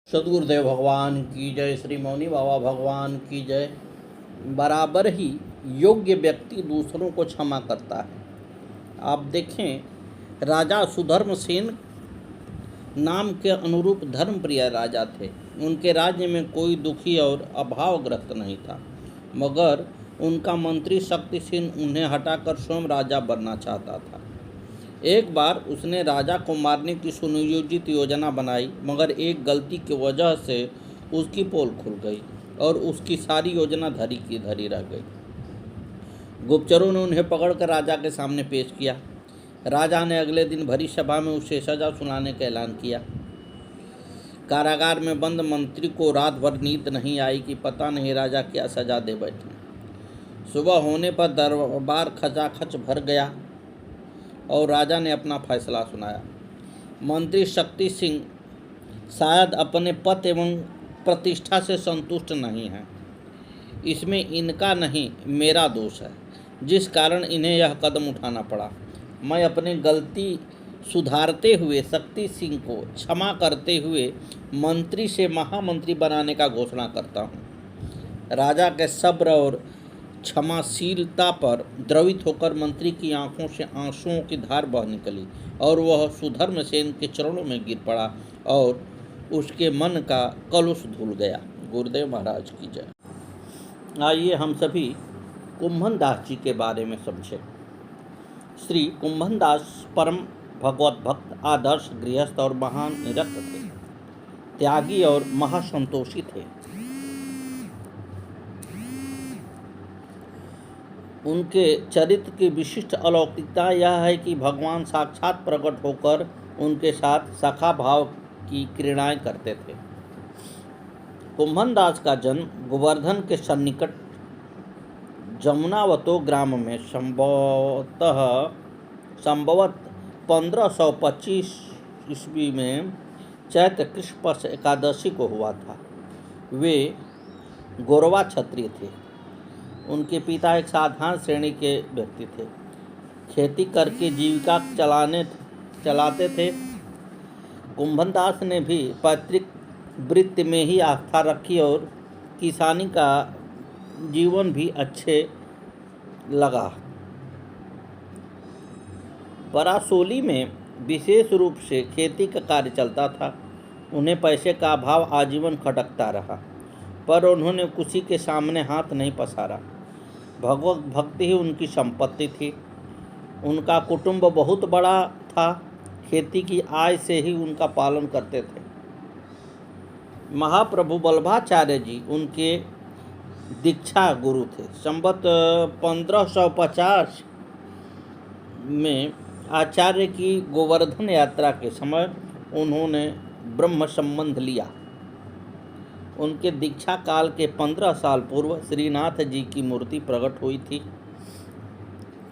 सदगुरुदेव भगवान की जय, श्री मौनी बाबा भगवान की जय। बराबर ही योग्य व्यक्ति दूसरों को क्षमा करता है। आप देखें, राजा सुधर्मसेन नाम के अनुरूप धर्मप्रिय राजा थे। उनके राज्य में कोई दुखी और अभावग्रस्त नहीं था, मगर उनका मंत्री शक्तिसेन उन्हें हटाकर स्वयं राजा बनना चाहता था। एक बार उसने राजा को मारने की सुनियोजित योजना बनाई, मगर एक गलती की वजह से उसकी पोल खुल गई और उसकी सारी योजना धरी की धरी रह गई। गुप्तचरों ने उन्हें पकड़कर राजा के सामने पेश किया। राजा ने अगले दिन भरी सभा में उसे सजा सुनाने का ऐलान किया। कारागार में बंद मंत्री को रात भर नींद नहीं आई कि पता नहीं राजा क्या सजा दे बैठे। सुबह होने पर दरबार खचाखच भर गया और राजा ने अपना फैसला सुनाया। मंत्री शक्ति सिंह शायद अपने पद एवं प्रतिष्ठा से संतुष्ट नहीं हैं। इसमें इनका नहीं, मेरा दोष है, जिस कारण इन्हें यह कदम उठाना पड़ा। मैं अपनी गलती सुधारते हुए शक्ति सिंह को क्षमा करते हुए मंत्री से महामंत्री बनाने का घोषणा करता हूँ। राजा के सब्र और क्षमाशीलता पर द्रवित होकर मंत्री की आंखों से आंसुओं की धार बह निकली और वह सुधर्मसेन के चरणों में गिर पड़ा और उसके मन का कलुष धुल गया। गुरुदेव महाराज की जय। आइए हम सभी कुंभन दास जी के बारे में समझें। श्री कुंभन दास परम भगवत भक्त, आदर्श गृहस्थ और महान निरक्त थे। त्यागी और महासंतोषी थे। उनके चरित्र की विशिष्ट अलौकिकता यह है कि भगवान साक्षात प्रकट होकर उनके साथ सखा भाव की क्रीड़ाएं करते थे। कुंभन दास का जन्म गोवर्धन के सन्निकट जमुनावतो ग्राम में संभवत 1525 ईस्वी में चैत्र कृष्ण पक्ष एकादशी को हुआ था। वे गोरवा क्षत्रिय थे। उनके पिता एक साधारण श्रेणी के व्यक्ति थे। खेती करके जीविका चलाते थे। कुंभन दास ने भी पैतृक वृत्ति में ही आस्था रखी और किसानी का जीवन भी अच्छे लगा। परासोली में विशेष रूप से खेती का कार्य चलता था। उन्हें पैसे का अभाव आजीवन खटकता रहा, पर उन्होंने किसी के सामने हाथ नहीं पसारा। भगवत भक्ति ही उनकी संपत्ति थी। उनका कुटुंब बहुत बड़ा था। खेती की आय से ही उनका पालन करते थे। महाप्रभु बल्लभाचार्य जी उनके दीक्षा गुरु थे। संवत 1550 में आचार्य की गोवर्धन यात्रा के समय उन्होंने ब्रह्म संबंध लिया। उनके दीक्षा काल के 15 साल पूर्व श्रीनाथ जी की मूर्ति प्रकट हुई थी।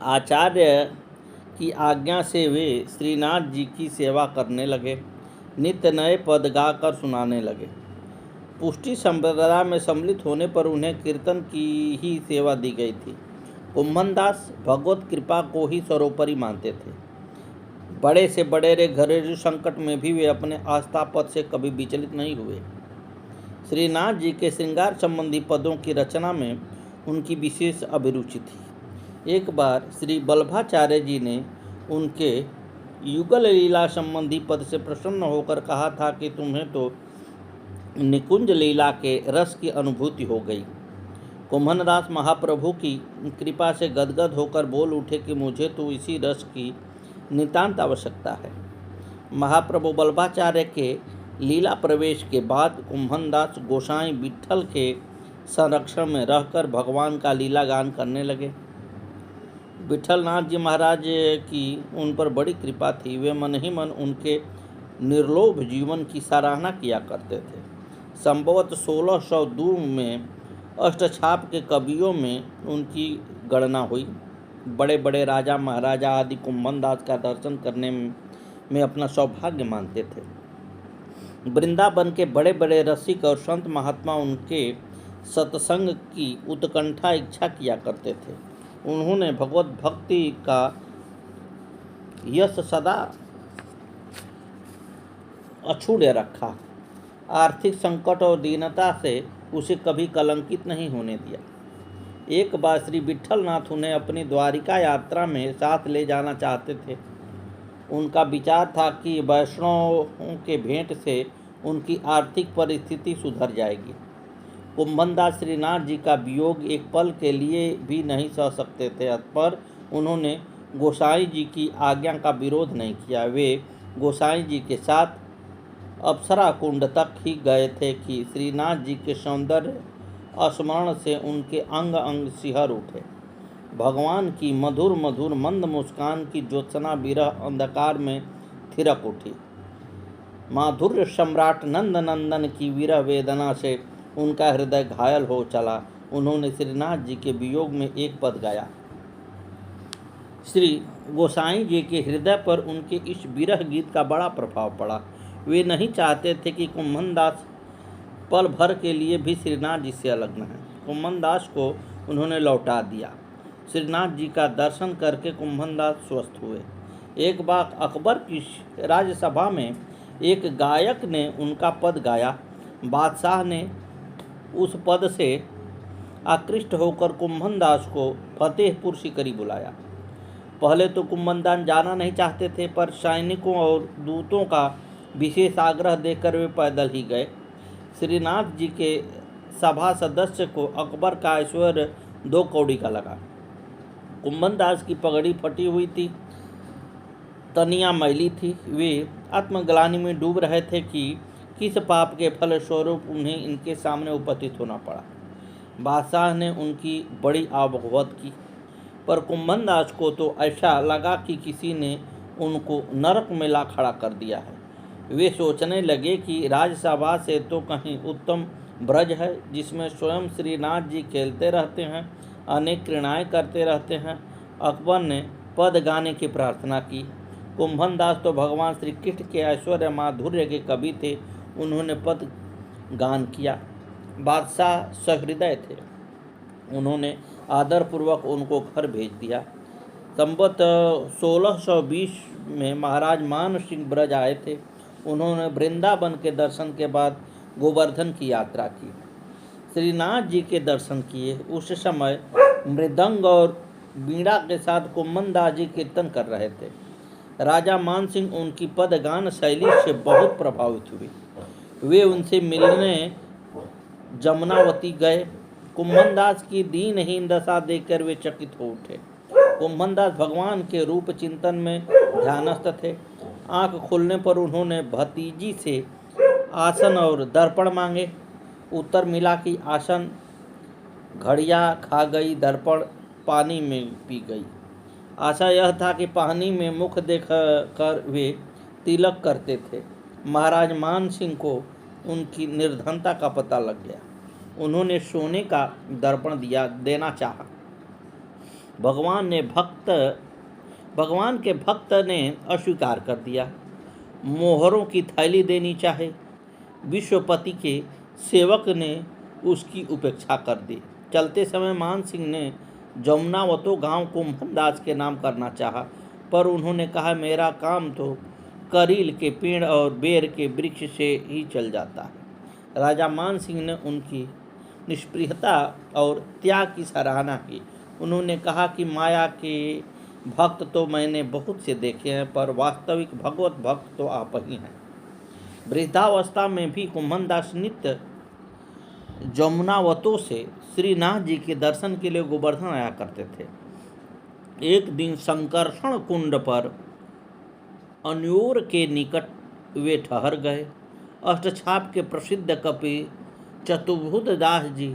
आचार्य की आज्ञा से वे श्रीनाथ जी की सेवा करने लगे। नित्य नए पद गाकर सुनाने लगे। पुष्टि संप्रदाय में सम्मिलित होने पर उन्हें कीर्तन की ही सेवा दी गई थी। कुंभन दास भगवत कृपा को ही सर्वोपरि मानते थे। बड़े से बड़े घरेलू संकट में भी वे अपने आस्था पद से कभी विचलित नहीं हुए। श्रीनाथ जी के श्रृंगार संबंधी पदों की रचना में उनकी विशेष अभिरुचि थी। एक बार श्री बल्लभाचार्य जी ने उनके युगल लीला संबंधी पद से प्रसन्न होकर कहा था कि तुम्हें तो निकुंज लीला के रस की अनुभूति हो गई। कुंभन दास महाप्रभु की कृपा से गदगद होकर बोल उठे कि मुझे तो इसी रस की नितांत आवश्यकता है। महाप्रभु बल्लभाचार्य के लीला प्रवेश के बाद कुंभन दास गोसाई विट्ठल के संरक्षण में रहकर भगवान का लीला गान करने लगे। विट्ठलनाथ जी महाराज की उन पर बड़ी कृपा थी। वे मन ही मन उनके निर्लोभ जीवन की सराहना किया करते थे। संभवत 1602 में अष्टछाप के कवियों में उनकी गणना हुई। बड़े बड़े राजा महाराजा आदि कुंभन दास का दर्शन करने में अपना सौभाग्य मानते थे। वृंदावन के बड़े बड़े रसिक और संत महात्मा उनके सत्संग की उत्कंठा इच्छा किया करते थे। उन्होंने भगवत भक्ति का यश सदा अछूड़े रखा। आर्थिक संकट और दीनता से उसे कभी कलंकित नहीं होने दिया। एक बार श्री विट्ठलनाथ उन्हें अपनी द्वारिका यात्रा में साथ ले जाना चाहते थे। उनका विचार था कि वैष्णवों के भेंट से उनकी आर्थिक परिस्थिति सुधर जाएगी। कुंभनदास श्रीनाथ जी का वियोग एक पल के लिए भी नहीं सह सकते थे, पर उन्होंने गोसाई जी की आज्ञा का विरोध नहीं किया। वे गोसाई जी के साथ अप्सरा कुंड तक ही गए थे कि श्रीनाथ जी के सौंदर्य स्मरण से उनके अंग अंग सिहर उठे। भगवान की मधुर मधुर मंद मुस्कान की ज्योत्सना विरह अंधकार में थिरक उठी। माधुर्य सम्राट नंद नंदन की विरह वेदना से उनका हृदय घायल हो चला। उन्होंने श्रीनाथ जी के वियोग में एक पद गाया। श्री गोसाई जी के हृदय पर उनके इस विरह गीत का बड़ा प्रभाव पड़ा। वे नहीं चाहते थे कि कुंभनदास पल भर के लिए भी श्रीनाथ जी से अलग न हैं। कुंभनदास को उन्होंने लौटा दिया। श्रीनाथ जी का दर्शन करके कुंभनदास स्वस्थ हुए। एक बार अकबर की राज्यसभा में एक गायक ने उनका पद गाया। बादशाह ने उस पद से आकृष्ट होकर कुंभनदास को फतेहपुर सीकरी बुलाया। पहले तो कुंभनदास जाना नहीं चाहते थे, पर सैनिकों और दूतों का विशेष आग्रह देकर वे पैदल ही गए। श्रीनाथ जी के सभा सदस्य को अकबर का ऐश्वर्य 2 कौड़ी का लगा। कुंभनदास की पगड़ी फटी हुई थी, तनिया मैली थी। वे आत्मग्लानि में डूब रहे थे कि किस पाप के फलस्वरूप उन्हें इनके सामने उपस्थित होना पड़ा। बादशाह ने उनकी बड़ी आवभगत की, पर कुंभनदास को तो ऐसा लगा कि किसी ने उनको नरक में ला खड़ा कर दिया है। वे सोचने लगे कि राजसभा से तो कहीं उत्तम ब्रज है, जिसमें स्वयं श्रीनाथ जी खेलते रहते हैं, अनेक क्रीड़ाएँ करते रहते हैं। अकबर ने पद गाने की प्रार्थना की। कुंभनदास तो भगवान श्री कृष्ण के ऐश्वर्य माधुर्य के कवि थे। उन्होंने पद गान किया। बादशाह सहृदय थे। उन्होंने आदरपूर्वक उनको घर भेज दिया। संवत 1620 में महाराज मान सिंह ब्रज आए थे। उन्होंने वृंदावन के दर्शन के बाद गोवर्धन की यात्रा की, श्रीनाथ जी के दर्शन किए। उस समय मृदंग और बीड़ा के साथ कुंभनदास जी कीर्तन कर रहे थे। राजा मान सिंह उनकी पदगान शैली से बहुत प्रभावित हुए। वे उनसे मिलने जमुनावती गए। कुंभनदास की दीनहीन दशा देखकर वे चकित हो उठे। कुंभनदास भगवान के रूप चिंतन में ध्यानस्थ थे। आंख खुलने पर उन्होंने भतीजी से आसन और दर्पण मांगे। उत्तर मिला कि आसन घड़िया खा गई, दर्पण पानी में पी गई। आशा यह था कि पानी में मुख देख कर वे तिलक करते थे। महाराज मान सिंह को उनकी निर्धनता का पता लग गया। उन्होंने सोने का दर्पण देना चाहा। भगवान के भक्त ने अस्वीकार कर दिया। मोहरों की थैली देनी चाहे, विश्वपति के सेवक ने उसकी उपेक्षा कर दी। चलते समय मान सिंह ने जमुनावतो गांव कुंभनदास के नाम करना चाहा, पर उन्होंने कहा, मेरा काम तो करील के पेड़ और बेर के वृक्ष से ही चल जाता है। राजा मान सिंह ने उनकी निष्प्रियता और त्याग की सराहना की। उन्होंने कहा कि माया के भक्त तो मैंने बहुत से देखे हैं, पर वास्तविक भगवत भक्त तो आप ही हैं। वृद्धावस्था में भी कुंभनदास नित्य जमुनावतों से श्रीनाथ जी के दर्शन के लिए गोवर्धन आया करते थे। एक दिन संकर्षण कुंड पर अन्योर के निकट वे ठहर गए। अष्टछाप के प्रसिद्ध कवि चतुर्भुज दास जी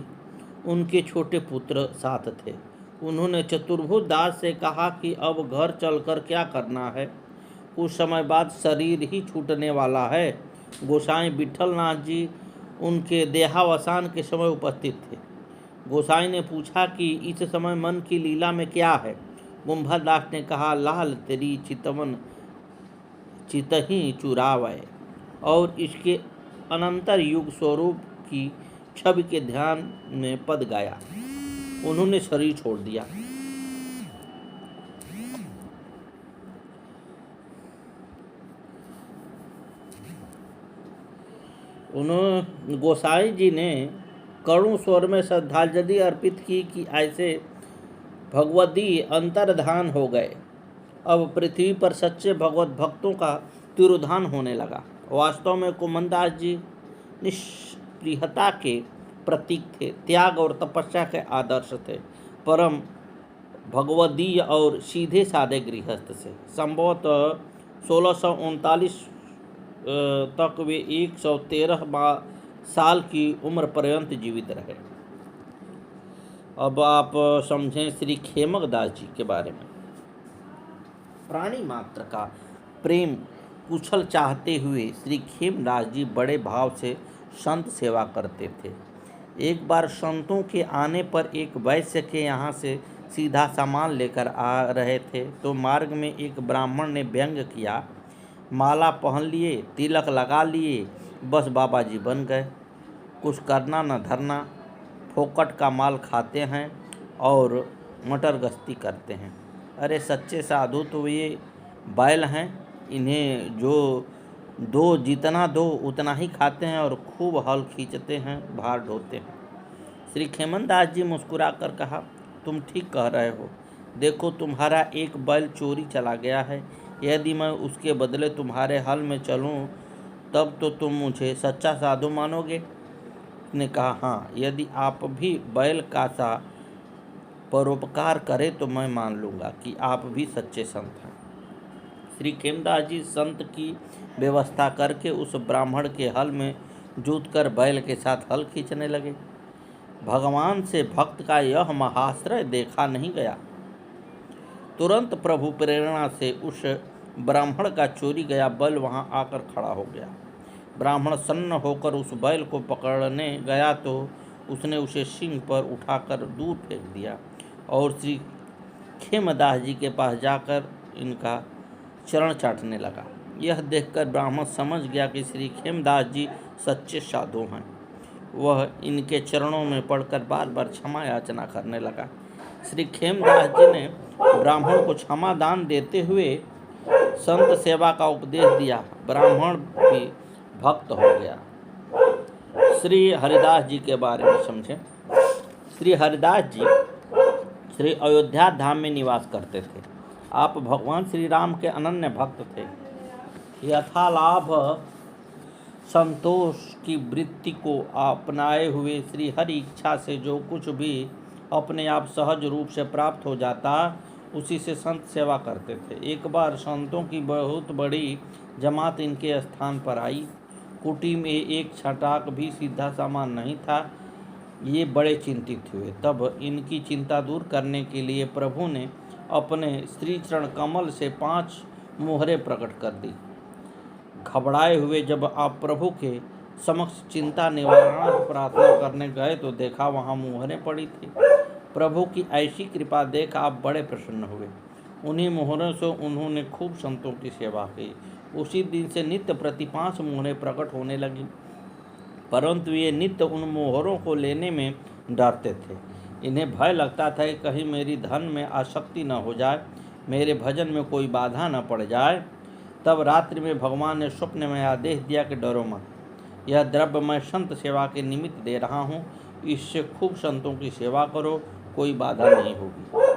उनके छोटे पुत्र साथ थे। उन्होंने चतुर्भुज दास से कहा कि अब घर चलकर क्या करना है, कुछ समय बाद शरीर ही छूटने वाला है। गोसाई विट्ठलनाथ जी उनके देहावसान के समय उपस्थित थे। गोसाई ने पूछा कि इस समय मन की लीला में क्या है। कुंभनदास ने कहा, लाल तेरी चितवन चितही चुरावै, और इसके अनंतर युग स्वरूप की छवि के ध्यान में पद गाया। उन्होंने शरीर छोड़ दिया। उन्होंने गोसाई जी ने करुण स्वर में श्रद्धांजलि अर्पित की कि ऐसे भगवदी अंतर्धान हो गए। अब पृथ्वी पर सच्चे भगवत भक्तों का तिरोधान होने लगा। वास्तव में कुमनदास जी निष्प्रियता के प्रतीक थे, त्याग और तपस्या के आदर्श थे, परम भगवदीय और सीधे साधे गृहस्थ से। संभवतः 1639 तक वे 113 साल की उम्र पर्यंत जीवित रहे। अब आप समझें श्री खेमकदास जी के बारे में। प्राणी मात्र का प्रेम कुशल चाहते हुए श्री खेमदास जी बड़े भाव से संत सेवा करते थे। एक बार संतों के आने पर एक वैश्य के यहाँ से सीधा सामान लेकर आ रहे थे तो मार्ग में एक ब्राह्मण ने व्यंग किया, माला पहन लिए, तिलक लगा लिए, बस बाबा जी बन गए, कुछ करना न धरना, फोकट का माल खाते हैं और मटर गश्ती करते हैं। अरे सच्चे साधु तो ये बैल हैं, इन्हें जो दो जितना दो उतना ही खाते हैं और खूब हल खींचते हैं, भार ढोते हैं। श्री खेमनदास जी मुस्कुराकर कहा, तुम ठीक कह रहे हो। देखो तुम्हारा एक बैल चोरी चला गया है, यदि मैं उसके बदले तुम्हारे हल में चलूं तब तो तुम मुझे सच्चा साधु मानोगे। ने कहा, हाँ, यदि आप भी बैल का सा परोपकार करें तो मैं मान लूँगा कि आप भी सच्चे संत हैं। श्री खेमदास जी संत की व्यवस्था करके उस ब्राह्मण के हल में जूतकर बैल के साथ हल खींचने लगे। भगवान से भक्त का यह महाश्रय देखा नहीं गया। तुरंत प्रभु प्रेरणा से उस ब्राह्मण का चोरी गया बैल वहां आकर खड़ा हो गया। ब्राह्मण सन्न होकर उस बैल को पकड़ने गया तो उसने उसे सिंह पर उठाकर दूर फेंक दिया और श्री खेमदास जी के पास जाकर इनका चरण चाटने लगा। यह देखकर ब्राह्मण समझ गया कि श्री खेमदास जी सच्चे साधु हैं। वह इनके चरणों में पड़कर बार बार क्षमा याचना करने लगा। श्री खेमदास जी ने ब्राह्मण को क्षमा दान देते हुए संत सेवा का उपदेश दिया। ब्राह्मण भी भक्त हो गया। श्री हरिदास जी के बारे में समझें। श्री हरिदास जी श्री अयोध्या धाम में निवास करते थे। आप भगवान श्री राम के अनन्य भक्त थे। यथालाभ संतोष की वृत्ति को अपनाए हुए श्री हरि इच्छा से जो कुछ भी अपने आप सहज रूप से प्राप्त हो जाता उसी से संत सेवा करते थे। एक बार संतों की बहुत बड़ी जमात इनके स्थान पर आई। कुटी में एक छटाक भी सीधा सामान नहीं था। ये बड़े चिंतित हुए। तब इनकी चिंता दूर करने के लिए प्रभु ने अपने श्री चरण कमल से 5 मोहरें प्रकट कर दी। घबराए हुए जब आप प्रभु के समक्ष चिंता निवारणार्थ प्रार्थना करने गए तो देखा वहाँ मोहरें पड़ी थी। प्रभु की ऐसी कृपा देख आप बड़े प्रसन्न हुए। उन्हीं मोहरों से उन्होंने खूब संतों की सेवा की। उसी दिन से नित्य प्रति 5 मोहरें प्रकट होने लगी, परंतु ये नित्य उन मोहरों को लेने में डरते थे। इन्हें भय लगता था कि कहीं मेरी धन में आसक्ति न हो जाए, मेरे भजन में कोई बाधा न पड़ जाए। तब रात्रि में भगवान ने स्वप्न में आदेश दिया कि डरो मत, यह द्रव्य मैं संत सेवा के निमित्त दे रहा हूँ, इससे खूब संतों की सेवा करो, कोई बाधा नहीं होगी।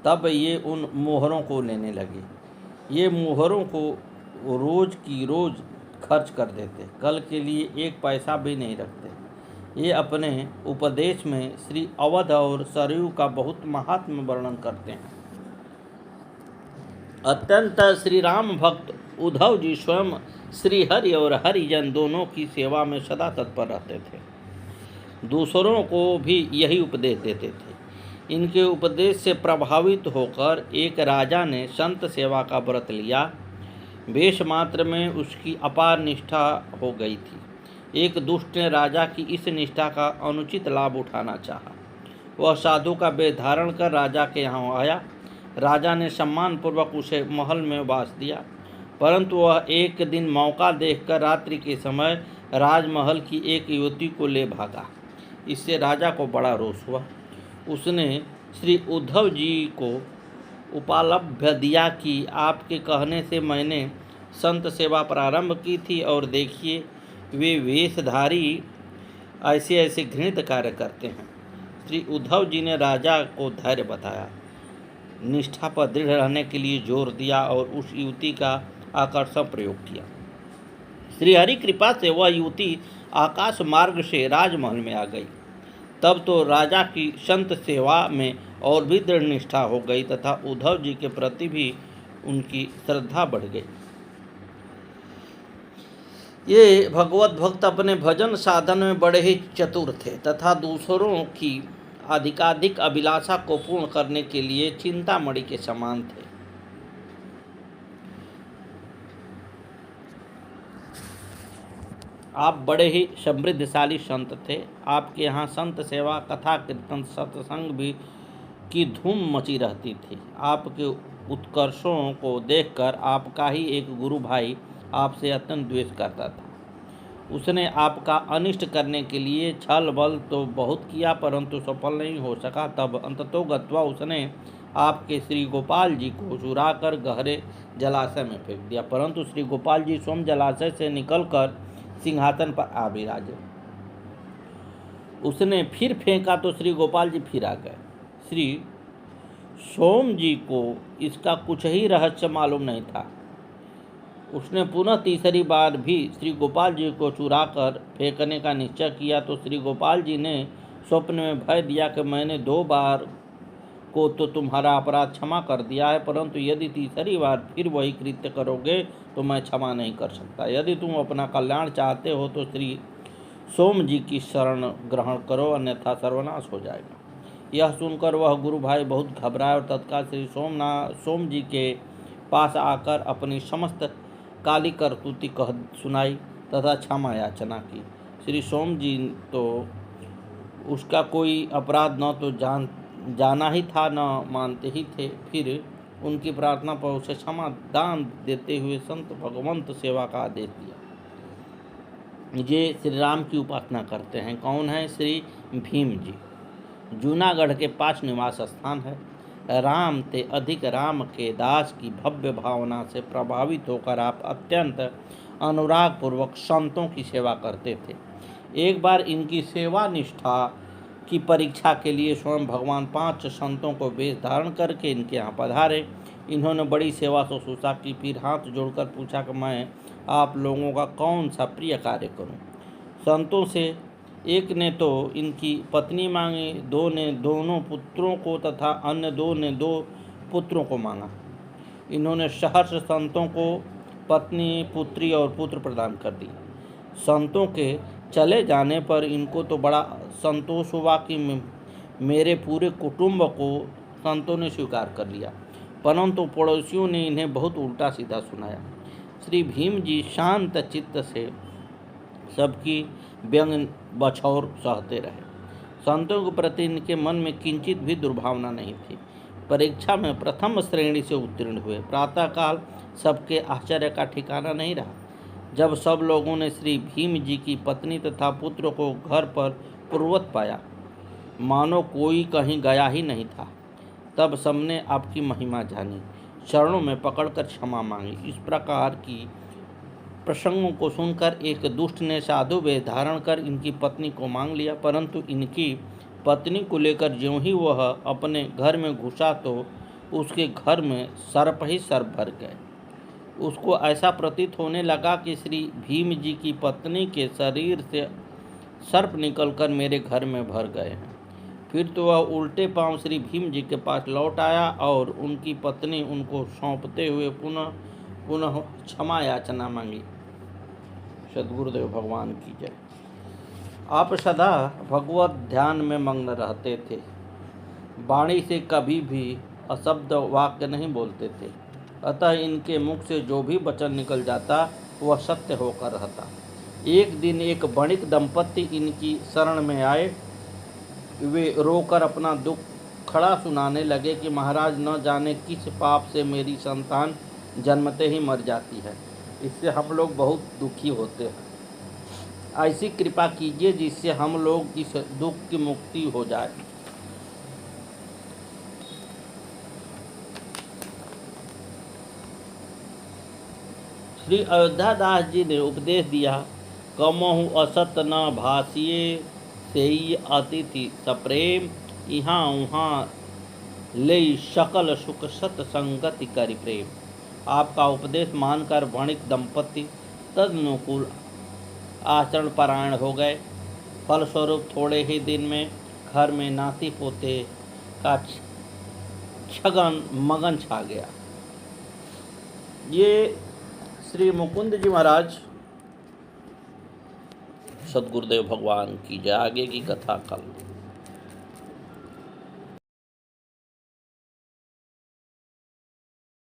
तब ये उन मोहरों को लेने लगे। ये मोहरों को रोज की रोज खर्च कर देते, कल के लिए 1 पैसा भी नहीं रखते। ये अपने उपदेश में श्री अवध और सरयू का बहुत महात्म्य वर्णन करते हैं। अत्यंत श्री राम भक्त उद्धव जी स्वयं श्री हरि और हरिजन दोनों की सेवा में सदा तत्पर रहते थे। दूसरों को भी यही उपदेश देते थे। इनके उपदेश से प्रभावित होकर एक राजा ने संत सेवा का व्रत लिया। वेश मात्र में उसकी अपार निष्ठा हो गई थी। एक दुष्ट ने राजा की इस निष्ठा का अनुचित लाभ उठाना चाहा। वह साधु का वेश धारण कर राजा के यहाँ आया। राजा ने सम्मानपूर्वक उसे महल में वास दिया, परंतु वह एक दिन मौका देखकर रात्रि के समय राजमहल की एक युवती को ले भागा। इससे राजा को बड़ा रोष हुआ। उसने श्री उद्धव जी को उपालभ्य दिया कि आपके कहने से मैंने संत सेवा प्रारंभ की थी और देखिए वे वेशधारी ऐसे ऐसे घृणित कार्य करते हैं। श्री उद्धव जी ने राजा को धैर्य बताया, निष्ठा पर दृढ़ रहने के लिए जोर दिया और उस युवती का आकर्षण प्रयोग किया। श्री हरि कृपा से वह युवती आकाश मार्ग से राजमहल में आ गई। तब तो राजा की संत सेवा में और भी दृढ़ निष्ठा हो गई तथा उद्धव जी के प्रति भी उनकी श्रद्धा बढ़ गई। ये भगवत भक्त अपने भजन साधन में बड़े ही चतुर थे तथा दूसरों की अधिकाधिक अभिलाषा को पूर्ण करने के लिए चिंतामणि के समान थे। आप बड़े ही समृद्धशाली संत थे। आपके यहाँ संत सेवा, कथा, कीर्तन, सत्संग भी की धूम मची रहती थी। आपके उत्कर्षों को देखकर आपका ही एक गुरु भाई आपसे अत्यंत द्वेष करता था। उसने आपका अनिष्ट करने के लिए छल बल तो बहुत किया परंतु सफल नहीं हो सका। तब अंततोगत्वा उसने आपके श्री गोपाल जी को चुराकर गहरे जलाशय में फेंक दिया, परंतु श्री गोपाल जी स्वयं जलाशय से निकलकर सिंहासन पर आ विराजे। उसने फिर फेंका तो श्री गोपाल जी फिर आ गए। श्री सोम जी को इसका कुछ ही रहस्य मालूम नहीं था। उसने पुनः तीसरी बार भी श्री गोपाल जी को चुराकर फेंकने का निश्चय किया तो श्री गोपाल जी ने स्वप्न में भय दिया कि मैंने 2 बार को तो तुम्हारा अपराध क्षमा कर दिया है, परंतु यदि तीसरी बार फिर वही कृत्य करोगे तो मैं क्षमा नहीं कर सकता। यदि तुम अपना कल्याण चाहते हो तो श्री सोम जी की शरण ग्रहण करो, अन्यथा सर्वनाश हो जाएगा। यह सुनकर वह गुरु भाई बहुत घबराए और तत्काल श्री सोम जी के पास आकर अपनी समस्त काली करतूती कह सुनाई तथा क्षमा याचना की। श्री सोम जी तो उसका कोई अपराध न तो जाना ही था न मानते ही थे। फिर उनकी प्रार्थना पर उसे क्षमा दान देते हुए संत भगवंत सेवा का आदेश दिया। ये श्री राम की उपासना करते हैं। कौन है? श्री भीम जी। जूनागढ़ के पास निवास स्थान है। राम ते अधिक राम के दास की भव्य भावना से प्रभावित होकर आप अत्यंत अनुराग पूर्वक संतों की सेवा करते थे। एक बार इनकी सेवा निष्ठा की परीक्षा के लिए स्वयं भगवान 5 संतों को वेश धारण करके इनके यहाँ पधारे। इन्होंने बड़ी सेवा शुश्रूषा की, फिर हाथ जोड़कर पूछा कि मैं आप लोगों का कौन सा प्रिय कार्य करूं। संतों से एक ने तो इनकी पत्नी मांगी, 2 ने दोनों पुत्रों को तथा अन्य 2 ने 2 पुत्रों को मांगा। इन्होंने सहर्ष संतों को पत्नी, पुत्री और पुत्र प्रदान कर दिए। संतों के चले जाने पर इनको तो बड़ा संतोष हुआ कि मेरे पूरे कुटुंब को संतों ने स्वीकार कर लिया, परंतु पड़ोसियों ने इन्हें बहुत उल्टा सीधा सुनाया। श्री भीम जी शांत चित्त से सबकी व्यंग बछौर सहते रहे। संतों के प्रति इनके मन में किंचित भी दुर्भावना नहीं थी। परीक्षा में प्रथम श्रेणी से उत्तीर्ण हुए। प्रातःकाल सबके आश्चर्य का ठिकाना नहीं रहा जब सब लोगों ने श्री भीम जी की पत्नी तथा पुत्र को घर पर पूर्ववत पाया, मानो कोई कहीं गया ही नहीं था। तब सबने आपकी महिमा जानी, चरणों में पकड़कर क्षमा मांगी। इस प्रकार की प्रसंगों को सुनकर एक दुष्ट ने साधु वेश धारण कर इनकी पत्नी को मांग लिया, परंतु इनकी पत्नी को लेकर ज्यों ही वह अपने घर में घुसा तो उसके घर में सर्प ही सर्प भर गए। उसको ऐसा प्रतीत होने लगा कि श्री भीम जी की पत्नी के शरीर से सर्प निकलकर मेरे घर में भर गए हैं। फिर तो वह उल्टे पांव श्री भीम जी के पास लौट आया और उनकी पत्नी उनको सौंपते हुए पुनः पुनः क्षमा याचना मांगी। सद्गुरुदेव भगवान की जय। आप सदा भगवत ध्यान में मग्न रहते थे। वाणी से कभी भी अशब्द वाक्य नहीं बोलते थे, अतः इनके मुख से जो भी वचन निकल जाता वह सत्य होकर रहता। एक दिन एक वणिक दंपत्ति इनकी शरण में आए। वे रोकर अपना दुख खड़ा सुनाने लगे कि महाराज, न जाने किस पाप से मेरी संतान जन्मते ही मर जाती है। इससे हम लोग बहुत दुखी होते हैं। ऐसी कृपा कीजिए जिससे हम लोग इस दुख की मुक्ति हो जाए। श्री अयोध्या दास जी ने उपदेश दिया कमहु असत न भासिए, सेई अतिथि सप्रेम, यहाँ उहाँ ले सकल सुख सत संगति करि प्रेम। आपका उपदेश मानकर वणिक दंपति तदनुकूल आचरण परायण हो गए। फलस्वरूप थोड़े ही दिन में घर में नाती पोते का छगन मगन छा गया। ये श्री मुकुंद जी महाराज सदगुरुदेव भगवान की जय। आगे की कथा कल।